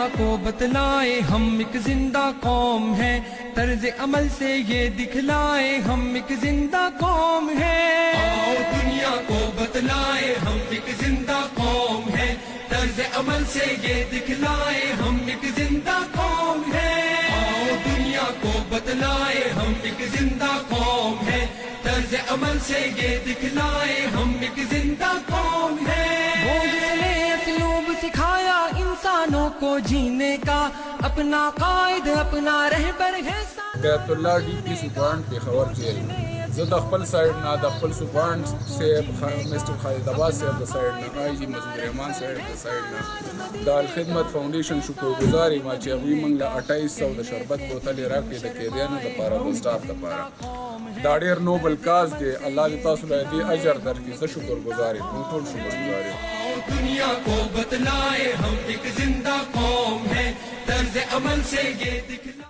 دنیا کو بتلائے ہم ایک زندہ قوم ہے، طرز عمل سے یہ دکھلائے ہم ایک زندہ قوم ہے۔ آؤ دنیا کو بتلائے ہم ایک زندہ قوم ہے، طرز عمل سے یہ دکھلائے ہم ایک زندہ قوم ہے۔ آؤ دنیا کو بتلائے ہم ایک زندہ قوم ہے، طرز عمل سے یہ دکھلائے ہم ایک زندہ قوم ہے۔ وہ جس نے اسلوب سکھایا انسانوں کو جینے کا، اپنا قائد اپنا رہبر ہے۔ بیت اللہ ڈی پی سپران پېښور جیل زه د خپل سایډ نه د خپل سپران صاحب مسټر خالد عباس صاحب د سایډ نه آی جي مسعود رحمان صاحب د سایډ نه د الخدمت فاونډیشن شکرګزار یم چې هغوی موږ له 2800 د شربت بوتلې راکړې د قیدیانو لپاره د سټاف لپاره. دا ډېر نوبل کاز دی، الله دې تاسو له دې اجر درکړي. زه شکرګزار یم، موږ ټول شکرګزار یم. دنیا کو بتلائے ہم ایک زندہ قوم ہے، طرز عمل سے یہ دکھلائے